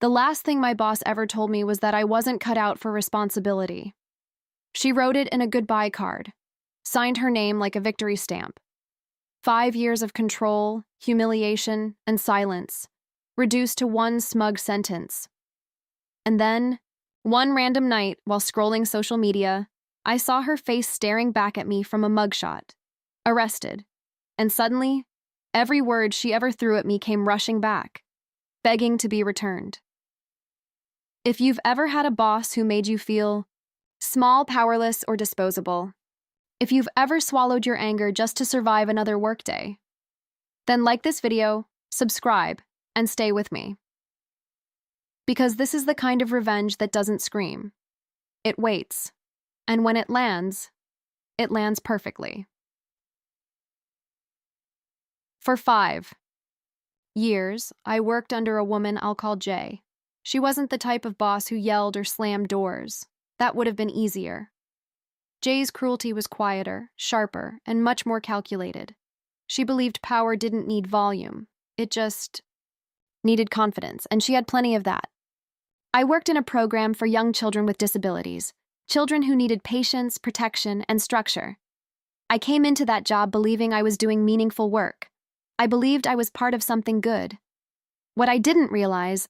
The last thing my boss ever told me was that I wasn't cut out for responsibility. She wrote it in a goodbye card, signed her name like a victory stamp. 5 years of control, humiliation, and silence, reduced to one smug sentence. And then, one random night while scrolling social media, I saw her face staring back at me from a mugshot. Arrested. And suddenly, every word she ever threw at me came rushing back, begging to be returned. If you've ever had a boss who made you feel small, powerless, or disposable, if you've ever swallowed your anger just to survive another workday, then like this video, subscribe, and stay with me. Because this is the kind of revenge that doesn't scream. It waits. And when it lands perfectly. For 5 years, I worked under a woman I'll call Jay. She wasn't the type of boss who yelled or slammed doors. That would have been easier. Jay's cruelty was quieter, sharper, and much more calculated. She believed power didn't need volume. It just needed confidence, and she had plenty of that. I worked in a program for young children with disabilities, children who needed patience, protection, and structure. I came into that job believing I was doing meaningful work. I believed I was part of something good. What I didn't realize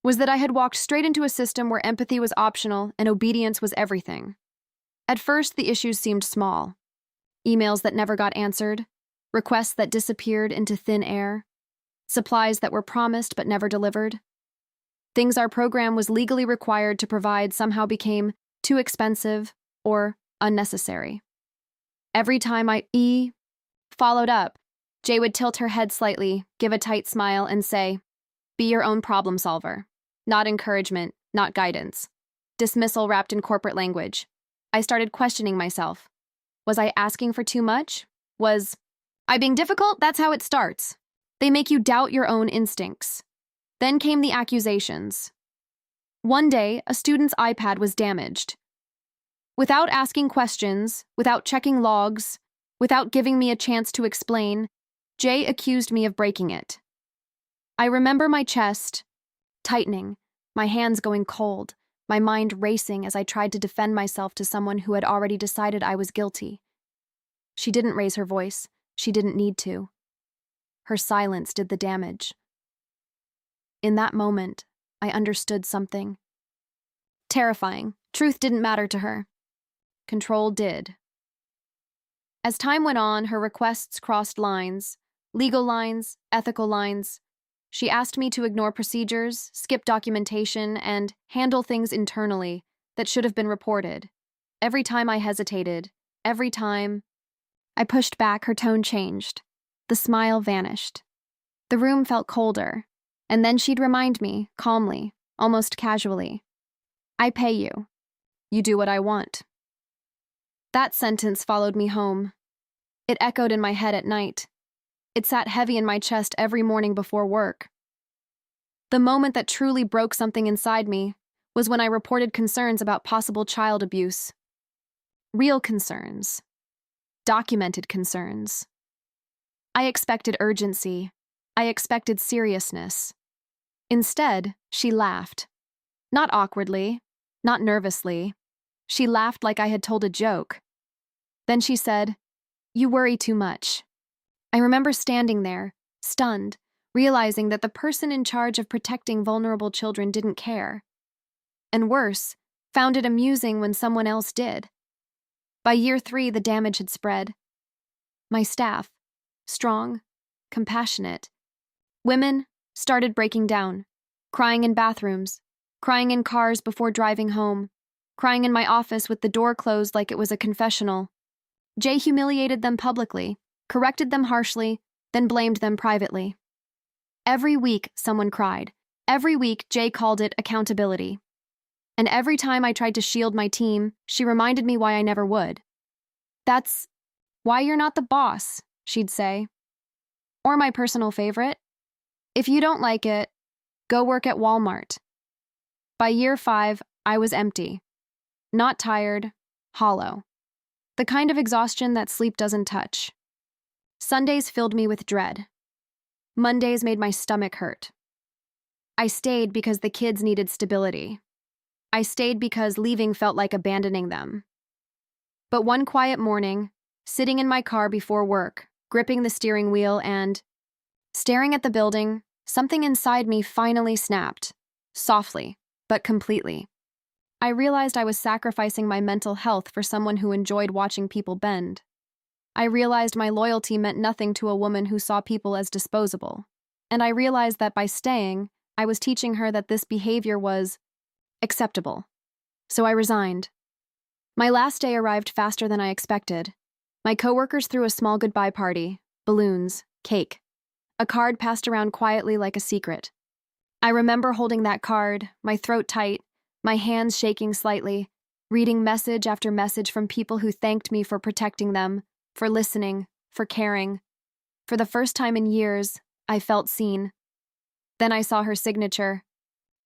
was that I had walked straight into a system where empathy was optional and obedience was everything. At first, the issues seemed small. Emails that never got answered, requests that disappeared into thin air, supplies that were promised but never delivered. Things our program was legally required to provide somehow became too expensive or unnecessary. Every time I followed up, Jay would tilt her head slightly, give a tight smile, and say, "Be your own problem solver." Not encouragement, not guidance. Dismissal wrapped in corporate language. I started questioning myself. Was I asking for too much? Was I being difficult? That's how it starts. They make you doubt your own instincts. Then came the accusations. One day, a student's iPad was damaged. Without asking questions, without checking logs, without giving me a chance to explain, Jay accused me of breaking it. I remember my chest tightening, my hands going cold, my mind racing as I tried to defend myself to someone who had already decided I was guilty. She didn't raise her voice. She didn't need to. Her silence did the damage. In that moment, I understood something. Terrifying. Truth didn't matter to her. Control did. As time went on, her requests crossed lines, legal lines, ethical lines. She asked me to ignore procedures, skip documentation, and handle things internally that should have been reported. Every time I hesitated, every time I pushed back, her tone changed. The smile vanished. The room felt colder, and then she'd remind me, calmly, almost casually, "I pay you. You do what I want." That sentence followed me home. It echoed in my head at night. It sat heavy in my chest every morning before work. The moment that truly broke something inside me was when I reported concerns about possible child abuse. Real concerns. Documented concerns. I expected urgency. I expected seriousness. Instead, she laughed. Not awkwardly, not nervously. She laughed like I had told a joke. Then she said, "You worry too much." I remember standing there, stunned, realizing that the person in charge of protecting vulnerable children didn't care. And worse, found it amusing when someone else did. By year 3, the damage had spread. My staff, strong, compassionate, women, started breaking down, crying in bathrooms, crying in cars before driving home, crying in my office with the door closed like it was a confessional. Jay humiliated them publicly, corrected them harshly, then blamed them privately. Every week, someone cried. Every week, Jay called it accountability. And every time I tried to shield my team, she reminded me why I never would. "That's why you're not the boss," she'd say. Or my personal favorite, "If you don't like it, go work at Walmart." By year 5, I was empty. Not tired, hollow. The kind of exhaustion that sleep doesn't touch. Sundays filled me with dread. Mondays made my stomach hurt. I stayed because the kids needed stability. I stayed because leaving felt like abandoning them. But one quiet morning, sitting in my car before work, gripping the steering wheel and staring at the building, something inside me finally snapped, softly, but completely. I realized I was sacrificing my mental health for someone who enjoyed watching people bend. I realized my loyalty meant nothing to a woman who saw people as disposable. And I realized that by staying, I was teaching her that this behavior was acceptable. So I resigned. My last day arrived faster than I expected. My coworkers threw a small goodbye party, balloons, cake. A card passed around quietly like a secret. I remember holding that card, my throat tight, my hands shaking slightly, reading message after message from people who thanked me for protecting them, for listening, for caring. For the first time in years, I felt seen. Then I saw her signature.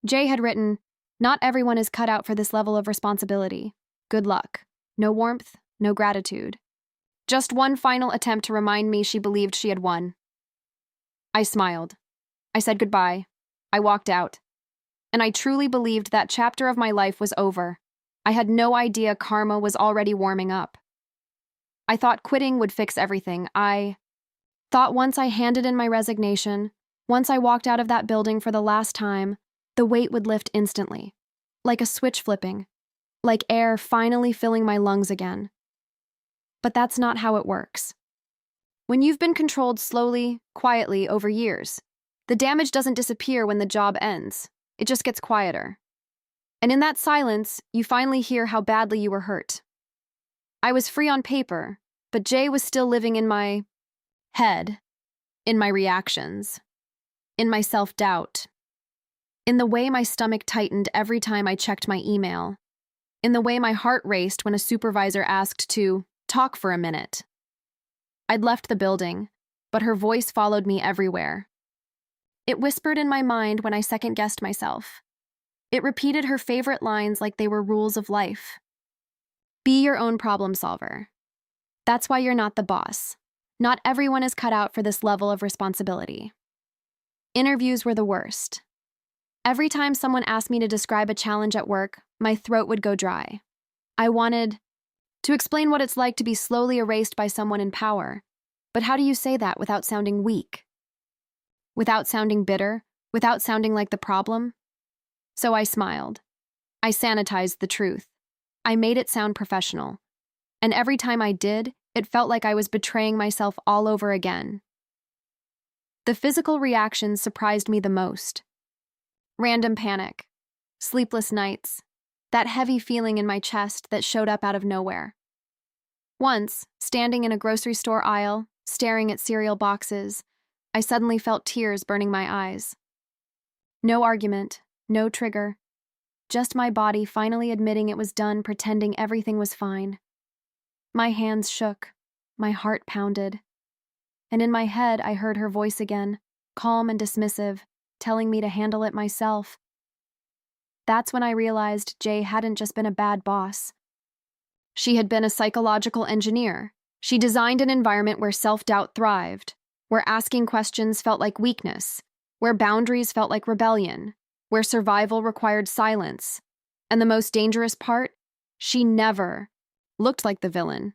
Jay had written, "Not everyone is cut out for this level of responsibility. Good luck." No warmth, no gratitude. Just one final attempt to remind me she believed she had won. I smiled. I said goodbye. I walked out. And I truly believed that chapter of my life was over. I had no idea karma was already warming up. I thought quitting would fix everything. I thought once I handed in my resignation, once I walked out of that building for the last time, the weight would lift instantly. Like a switch flipping. Like air finally filling my lungs again. But that's not how it works. When you've been controlled slowly, quietly over years, the damage doesn't disappear when the job ends. It just gets quieter. And in that silence, you finally hear how badly you were hurt. I was free on paper, but Jay was still living in my head, in my reactions, in my self-doubt, in the way my stomach tightened every time I checked my email, in the way my heart raced when a supervisor asked to talk for a minute. I'd left the building, but her voice followed me everywhere. It whispered in my mind when I second-guessed myself. It repeated her favorite lines like they were rules of life. Be your own problem solver. That's why you're not the boss. Not everyone is cut out for this level of responsibility. Interviews were the worst. Every time someone asked me to describe a challenge at work, my throat would go dry. I wanted to explain what it's like to be slowly erased by someone in power. But how do you say that without sounding weak? Without sounding bitter? Without sounding like the problem? So I smiled. I sanitized the truth. I made it sound professional. And every time I did, it felt like I was betraying myself all over again. The physical reactions surprised me the most. Random panic, sleepless nights, that heavy feeling in my chest that showed up out of nowhere. Once, standing in a grocery store aisle, staring at cereal boxes, I suddenly felt tears burning my eyes. No argument, no trigger, just my body finally admitting it was done pretending everything was fine. My hands shook, my heart pounded. And in my head, I heard her voice again, calm and dismissive, telling me to handle it myself. That's when I realized Jay hadn't just been a bad boss. She had been a psychological engineer. She designed an environment where self-doubt thrived, where asking questions felt like weakness, where boundaries felt like rebellion, where survival required silence. And the most dangerous part? She never looked like the villain.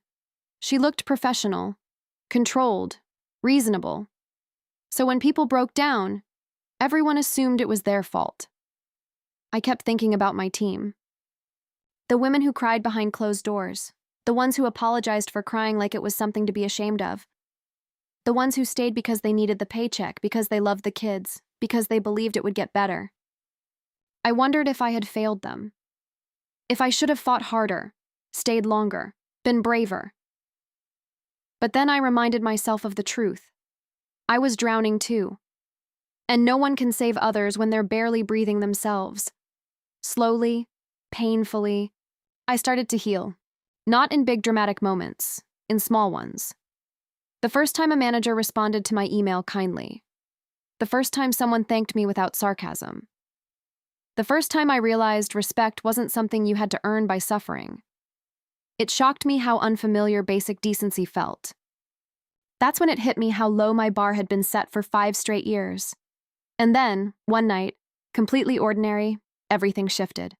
She looked professional, controlled, reasonable. So when people broke down, everyone assumed it was their fault. I kept thinking about my team. The women who cried behind closed doors, the ones who apologized for crying like it was something to be ashamed of, the ones who stayed because they needed the paycheck, because they loved the kids, because they believed it would get better. I wondered if I had failed them. If I should have fought harder, stayed longer, been braver. But then I reminded myself of the truth. I was drowning too. And no one can save others when they're barely breathing themselves. Slowly, painfully, I started to heal. Not in big dramatic moments, in small ones. The first time a manager responded to my email kindly. The first time someone thanked me without sarcasm. The first time I realized respect wasn't something you had to earn by suffering. It shocked me how unfamiliar basic decency felt. That's when it hit me how low my bar had been set for 5 straight years. And then, one night, Completely ordinary, everything shifted.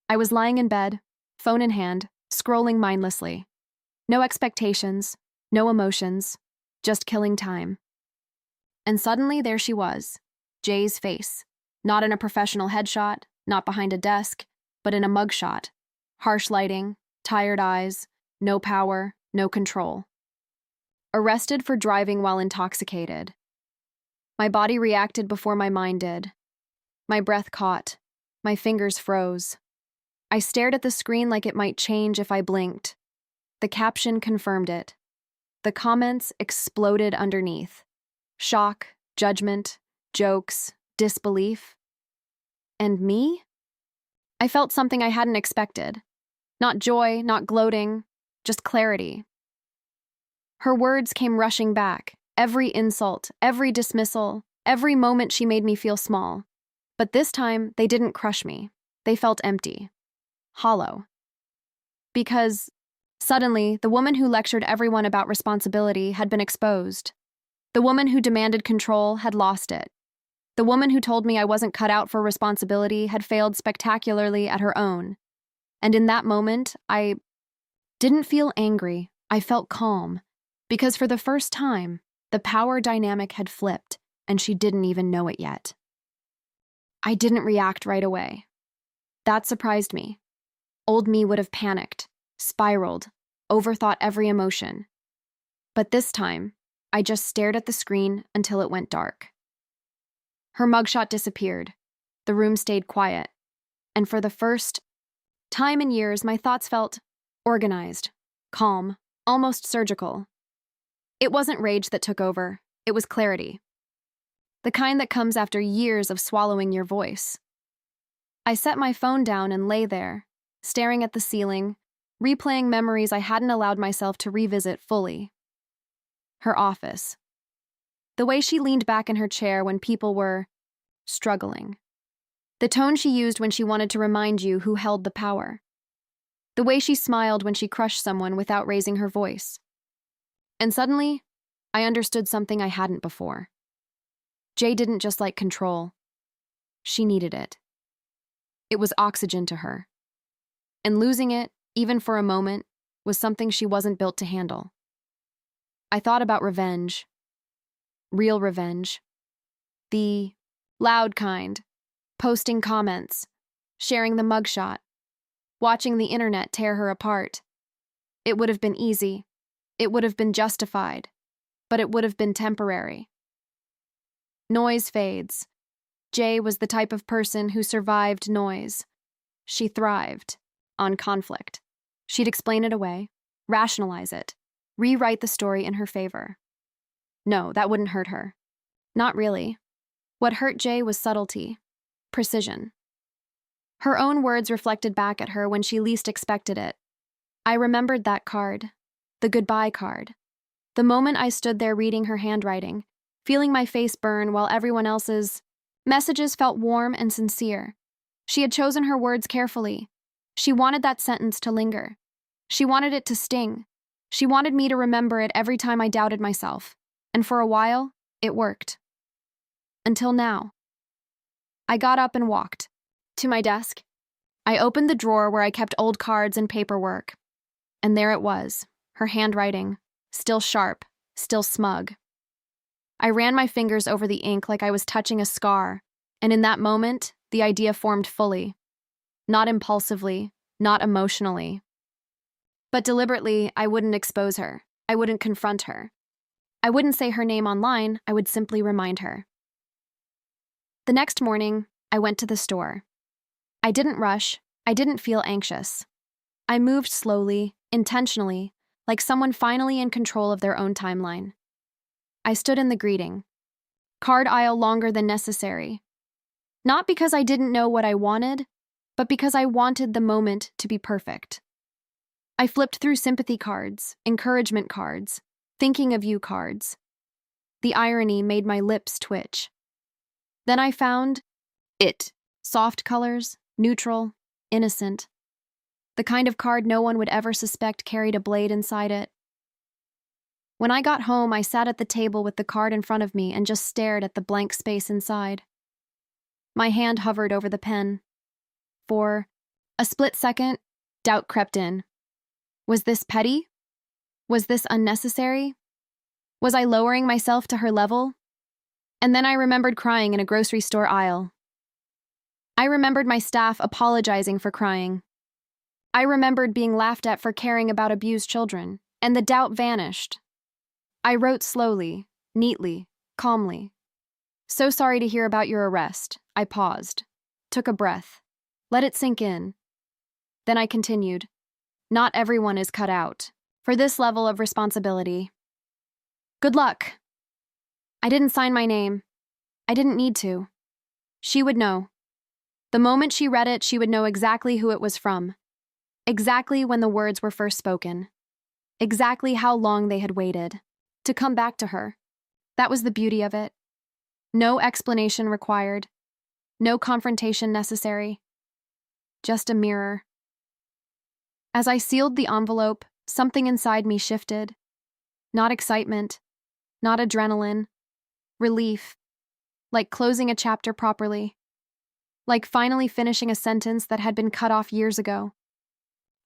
I was lying in bed, phone in hand, scrolling mindlessly. No expectations, no emotions, just killing time. And suddenly there she was, Jay's face. Not in a professional headshot, not behind a desk, but in a mugshot. Harsh lighting, tired eyes, no power, no control. Arrested for driving while intoxicated. My body reacted before my mind did. My breath caught. My fingers froze. I stared at the screen like it might change if I blinked. The caption confirmed it. The comments exploded underneath. Shock, judgment, jokes, disbelief. And me? I felt something I hadn't expected. Not joy, not gloating, just clarity. Her words came rushing back. Every insult, every dismissal, every moment she made me feel small. But this time, they didn't crush me. They felt empty. Hollow. Because, suddenly, the woman who lectured everyone about responsibility had been exposed. The woman who demanded control had lost it. The woman who told me I wasn't cut out for responsibility had failed spectacularly at her own. And in that moment, I didn't feel angry. I felt calm. Because for the first time, the power dynamic had flipped, and she didn't even know it yet. I didn't react right away. That surprised me. Old me would have panicked, spiraled, overthought every emotion. But this time, I just stared at the screen until it went dark. Her mugshot disappeared. The room stayed quiet. And for the first time in years, my thoughts felt organized, calm, almost surgical. It wasn't rage that took over. It was clarity. The kind that comes after years of swallowing your voice. I set my phone down and lay there, staring at the ceiling, replaying memories I hadn't allowed myself to revisit fully. Her office. The way she leaned back in her chair when people were struggling. The tone she used when she wanted to remind you who held the power. The way she smiled when she crushed someone without raising her voice. And suddenly, I understood something I hadn't before. Jay didn't just like control. She needed it. It was oxygen to her. And losing it, even for a moment, was something she wasn't built to handle. I thought about revenge. Real revenge. The loud kind. Posting comments. Sharing the mugshot. Watching the internet tear her apart. It would have been easy. It would have been justified. But it would have been temporary. Noise fades. Jay was the type of person who survived noise. She thrived on conflict. She'd explain it away, rationalize it, rewrite the story in her favor. No, that wouldn't hurt her. Not really. What hurt Jay was subtlety, precision. Her own words reflected back at her when she least expected it. I remembered that card, the goodbye card. The moment I stood there reading her handwriting, feeling my face burn while everyone else's messages felt warm and sincere. She had chosen her words carefully. She wanted that sentence to linger. She wanted it to sting. She wanted me to remember it every time I doubted myself. And for a while, it worked. Until now. I got up and walked to my desk. I opened the drawer where I kept old cards and paperwork. And there it was, her handwriting, still sharp, still smug. I ran my fingers over the ink like I was touching a scar, and in that moment, the idea formed fully. Not impulsively, not emotionally. But deliberately, I wouldn't expose her. I wouldn't confront her. I wouldn't say her name online, I would simply remind her. The next morning, I went to the store. I didn't rush. I didn't feel anxious. I moved slowly, intentionally, like someone finally in control of their own timeline. I stood in the greeting. Card aisle longer than necessary. Not because I didn't know what I wanted, but because I wanted the moment to be perfect. I flipped through sympathy cards, encouragement cards, thinking of you cards. The irony made my lips twitch. Then I found it. Soft colors, neutral, innocent. The kind of card no one would ever suspect carried a blade inside it. When I got home, I sat at the table with the card in front of me and just stared at the blank space inside. My hand hovered over the pen. For a split second, doubt crept in. Was this petty? Was this unnecessary? Was I lowering myself to her level? And then I remembered crying in a grocery store aisle. I remembered my staff apologizing for crying. I remembered being laughed at for caring about abused children, and the doubt vanished. I wrote slowly, neatly, calmly. So sorry to hear about your arrest. I paused, took a breath, let it sink in. Then I continued. Not everyone is cut out for this level of responsibility. Good luck. I didn't sign my name. I didn't need to. She would know. The moment she read it, she would know exactly who it was from. Exactly when the words were first spoken. Exactly how long they had waited to come back to her. That was the beauty of it. No explanation required. No confrontation necessary. Just a mirror. As I sealed the envelope, something inside me shifted. Not excitement, not adrenaline, relief, like closing a chapter properly, like finally finishing a sentence that had been cut off years ago.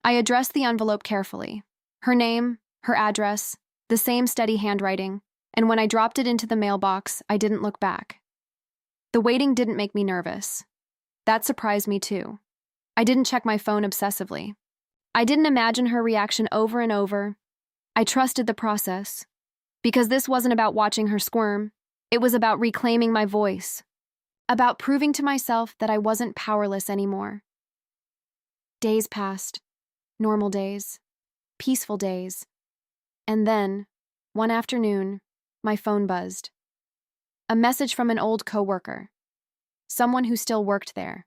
I addressed the envelope carefully. Her name, her address, the same steady handwriting, and when I dropped it into the mailbox, I didn't look back. The waiting didn't make me nervous. That surprised me too. I didn't check my phone obsessively. I didn't imagine her reaction over and over. I trusted the process. Because this wasn't about watching her squirm. It was about reclaiming my voice. About proving to myself that I wasn't powerless anymore. Days passed. Normal days. Peaceful days. And then, one afternoon, my phone buzzed. A message from an old coworker. Someone who still worked there.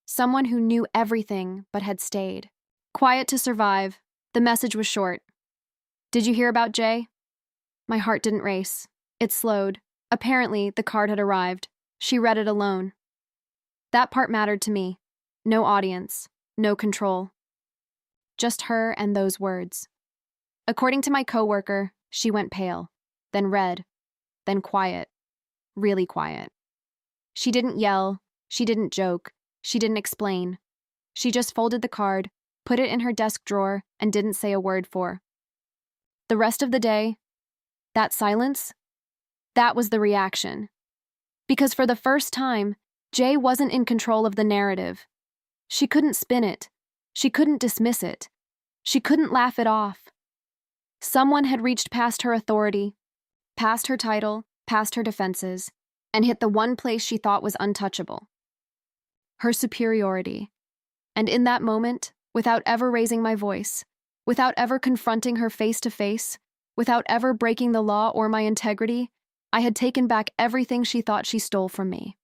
Someone who knew everything but had stayed. Quiet to survive, the message was short. Did you hear about Jay? My heart didn't race. It slowed. Apparently, the card had arrived. She read it alone. That part mattered to me. No audience, no control. Just her and those words. According to my coworker, she went pale, then red, then quiet. Really quiet. She didn't yell, she didn't joke, she didn't explain. She just folded the card, put it in her desk drawer, and didn't say a word for. The rest of the day, that silence, that was the reaction. Because for the first time, Jay wasn't in control of the narrative. She couldn't spin it. She couldn't dismiss it. She couldn't laugh it off. Someone had reached past her authority, past her title, past her defenses, and hit the one place she thought was untouchable. Her superiority. And in that moment, without ever raising my voice, without ever confronting her face to face, without ever breaking the law or my integrity, I had taken back everything she thought she stole from me.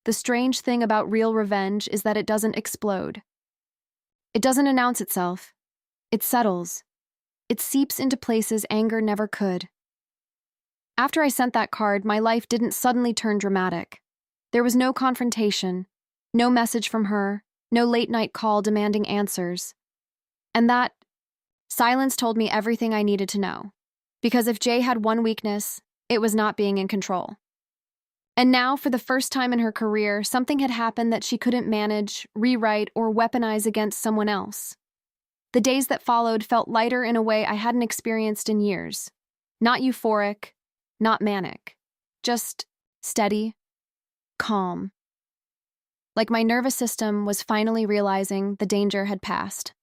The strange thing about real revenge is that it doesn't explode. It doesn't announce itself. It settles. It seeps into places anger never could. After I sent that card, my life didn't suddenly turn dramatic. There was no confrontation, no message from her, no late-night call demanding answers. And that silence told me everything I needed to know. Because if Jay had one weakness, it was not being in control. And now, for the first time in her career, something had happened that she couldn't manage, rewrite, or weaponize against someone else. The days that followed felt lighter in a way I hadn't experienced in years. Not euphoric, not manic. Just steady, calm. Like my nervous system was finally realizing the danger had passed.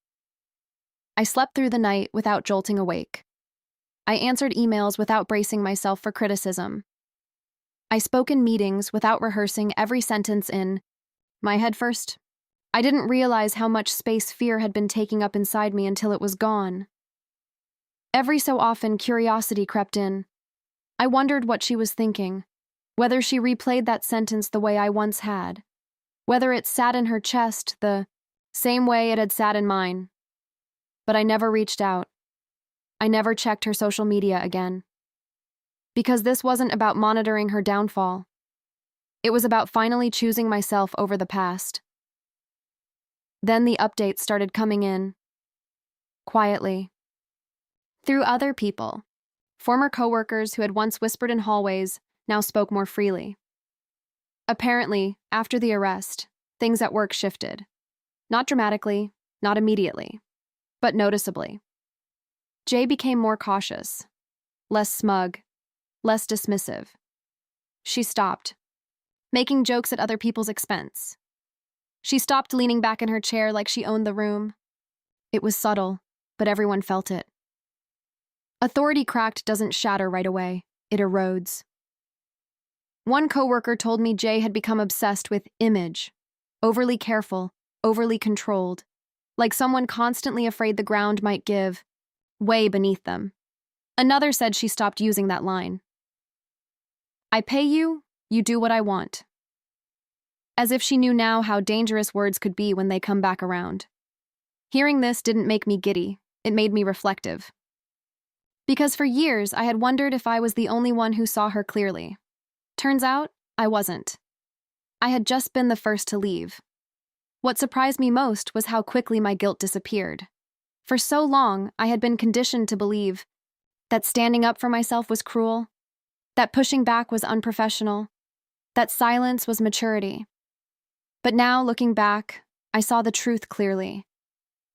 I slept through the night without jolting awake. I answered emails without bracing myself for criticism. I spoke in meetings without rehearsing every sentence in my head first. I didn't realize how much space fear had been taking up inside me until it was gone. Every so often, curiosity crept in. I wondered what she was thinking, whether she replayed that sentence the way I once had, whether it sat in her chest the same way it had sat in mine. But I never reached out. I never checked her social media again. Because this wasn't about monitoring her downfall. It was about finally choosing myself over the past. Then the updates started coming in. Quietly. Through other people. Former coworkers who had once whispered in hallways now spoke more freely. Apparently, after the arrest, things at work shifted. Not dramatically, not immediately, but noticeably. Jay became more cautious, less smug, less dismissive. She stopped, making jokes at other people's expense. She stopped leaning back in her chair like she owned the room. It was subtle, but everyone felt it. Authority cracked doesn't shatter right away, it erodes. One coworker told me Jay had become obsessed with image, overly careful, overly controlled, like someone constantly afraid the ground might give way beneath them. Another said she stopped using that line. I pay you, you do what I want. As if she knew now how dangerous words could be when they come back around. Hearing this didn't make me giddy, it made me reflective. Because for years I had wondered if I was the only one who saw her clearly. Turns out, I wasn't. I had just been the first to leave. What surprised me most was how quickly my guilt disappeared. For so long, I had been conditioned to believe that standing up for myself was cruel, that pushing back was unprofessional, that silence was maturity. But now, looking back, I saw the truth clearly.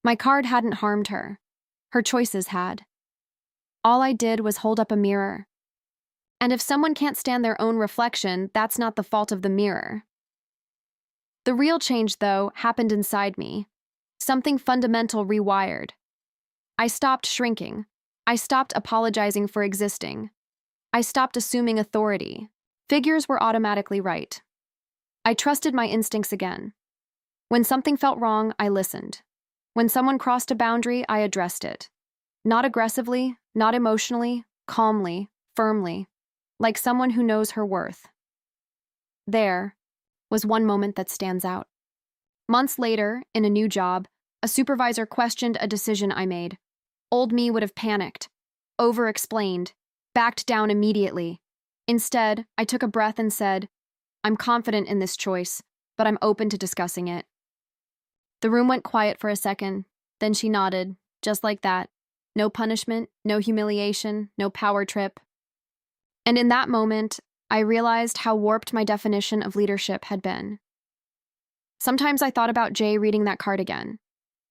My card hadn't harmed her. Her choices had. All I did was hold up a mirror. And if someone can't stand their own reflection, that's not the fault of the mirror. The real change, though, happened inside me. Something fundamental rewired. I stopped shrinking. I stopped apologizing for existing. I stopped assuming authority. Figures were automatically right. I trusted my instincts again. When something felt wrong, I listened. When someone crossed a boundary, I addressed it. Not aggressively, not emotionally, calmly, firmly, like someone who knows her worth. There was one moment that stands out. Months later, in a new job, a supervisor questioned a decision I made. Old me would have panicked, over-explained, backed down immediately. Instead, I took a breath and said, I'm confident in this choice, but I'm open to discussing it. The room went quiet for a second, then she nodded, just like that. No punishment, no humiliation, no power trip. And in that moment, I realized how warped my definition of leadership had been. Sometimes I thought about Jay reading that card again.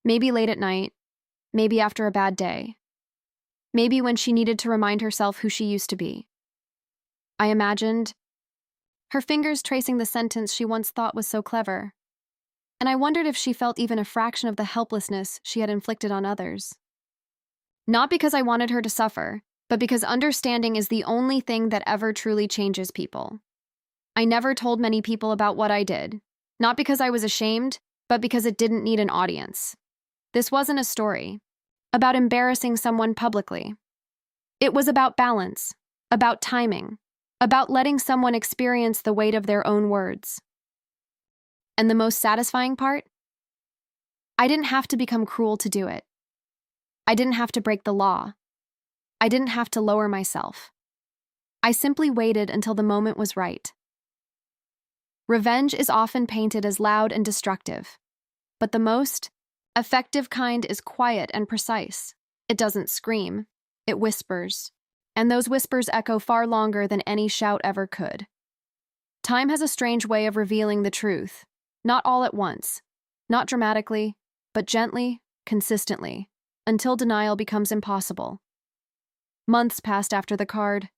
Maybe late at night, maybe after a bad day. Maybe when she needed to remind herself who she used to be. I imagined her fingers tracing the sentence she once thought was so clever. And I wondered if she felt even a fraction of the helplessness she had inflicted on others. Not because I wanted her to suffer, but because understanding is the only thing that ever truly changes people. I never told many people about what I did, not because I was ashamed, but because it didn't need an audience. This wasn't a story about embarrassing someone publicly. It was about balance, about timing, about letting someone experience the weight of their own words. And the most satisfying part? I didn't have to become cruel to do it. I didn't have to break the law. I didn't have to lower myself. I simply waited until the moment was right. Revenge is often painted as loud and destructive, but the most effective kind is quiet and precise. It doesn't scream, it whispers, and those whispers echo far longer than any shout ever could. Time has a strange way of revealing the truth, not all at once, not dramatically, but gently, consistently, until denial becomes impossible. Months passed after the card,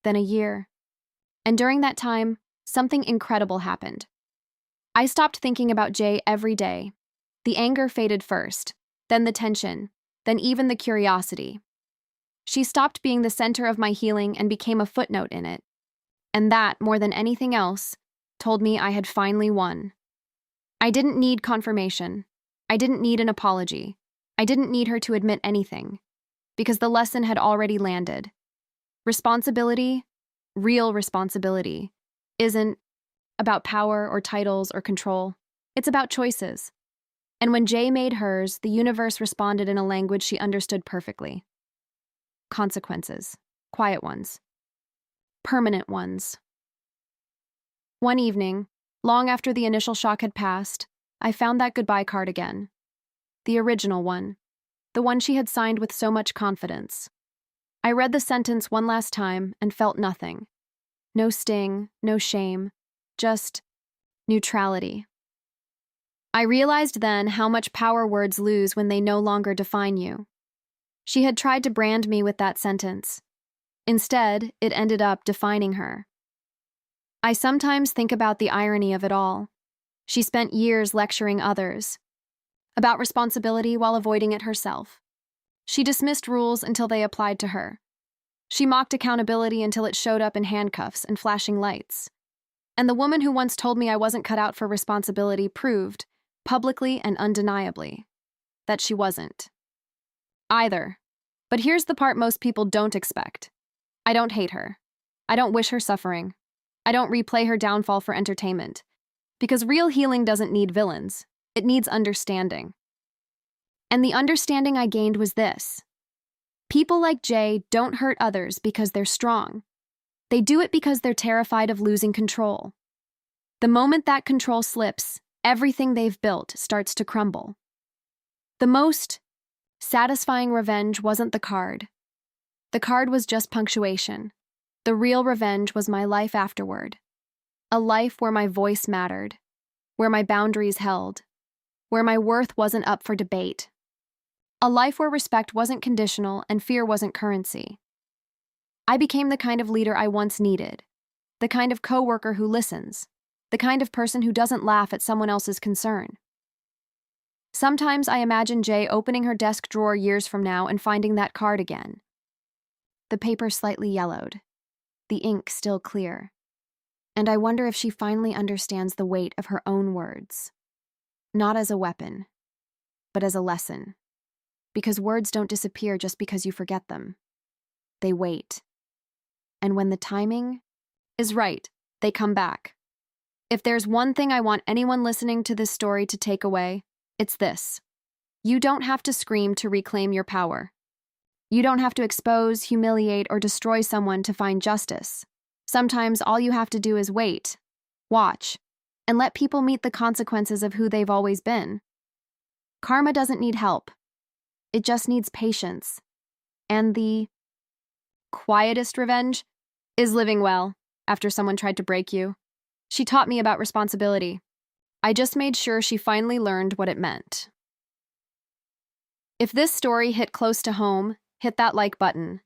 then a year. And during that time, something incredible happened. I stopped thinking about Jay every day. The anger faded first, then the tension, then even the curiosity. She stopped being the center of my healing and became a footnote in it. And that, more than anything else, told me I had finally won. I didn't need confirmation. I didn't need an apology. I didn't need her to admit anything, because the lesson had already landed. Responsibility, real responsibility, isn't about power or titles or control. It's about choices. And when Jay made hers, the universe responded in a language she understood perfectly. Consequences. Quiet ones. Permanent ones. One evening, long after the initial shock had passed, I found that goodbye card again. The original one. The one she had signed with so much confidence. I read the sentence one last time and felt nothing. No sting, no shame, just Neutrality. I realized then how much power words lose when they no longer define you. She had tried to brand me with that sentence. Instead, it ended up defining her. I sometimes think about the irony of it all. She spent years lecturing others about responsibility while avoiding it herself. She dismissed rules until they applied to her. She mocked accountability until it showed up in handcuffs and flashing lights. And the woman who once told me I wasn't cut out for responsibility proved, publicly and undeniably, that she wasn't. Either. But here's the part most people don't expect. I don't hate her. I don't wish her suffering. I don't replay her downfall for entertainment. Because real healing doesn't need villains. It needs understanding. And the understanding I gained was this. People like Jay don't hurt others because they're strong. They do it because they're terrified of losing control. The moment that control slips, everything they've built starts to crumble. The most satisfying revenge wasn't the card. The card was just punctuation. The real revenge was my life afterward. A life where my voice mattered, where my boundaries held, where my worth wasn't up for debate. A life where respect wasn't conditional and fear wasn't currency. I became the kind of leader I once needed, the kind of coworker who listens, the kind of person who doesn't laugh at someone else's concern. Sometimes I imagine Jay opening her desk drawer years from now and finding that card again. The paper slightly yellowed, the ink still clear. And I wonder if she finally understands the weight of her own words. Not as a weapon, but as a lesson. Because words don't disappear just because you forget them. They wait. And when the timing is right, they come back. If there's one thing I want anyone listening to this story to take away, it's this. You don't have to scream to reclaim your power. You don't have to expose, humiliate, or destroy someone to find justice. Sometimes all you have to do is wait, watch, and let people meet the consequences of who they've always been. Karma doesn't need help. It just needs patience. And the quietest revenge is living well after someone tried to break you. She taught me about responsibility. I just made sure she finally learned what it meant. If this story hit close to home, hit that like button.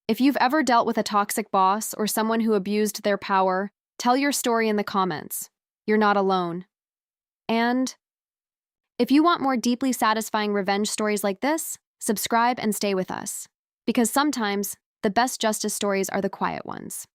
If you've ever dealt with a toxic boss or someone who abused their power, tell your story in the comments. You're not alone. And if you want more deeply satisfying revenge stories like this, subscribe and stay with us. Because sometimes, the best justice stories are the quiet ones.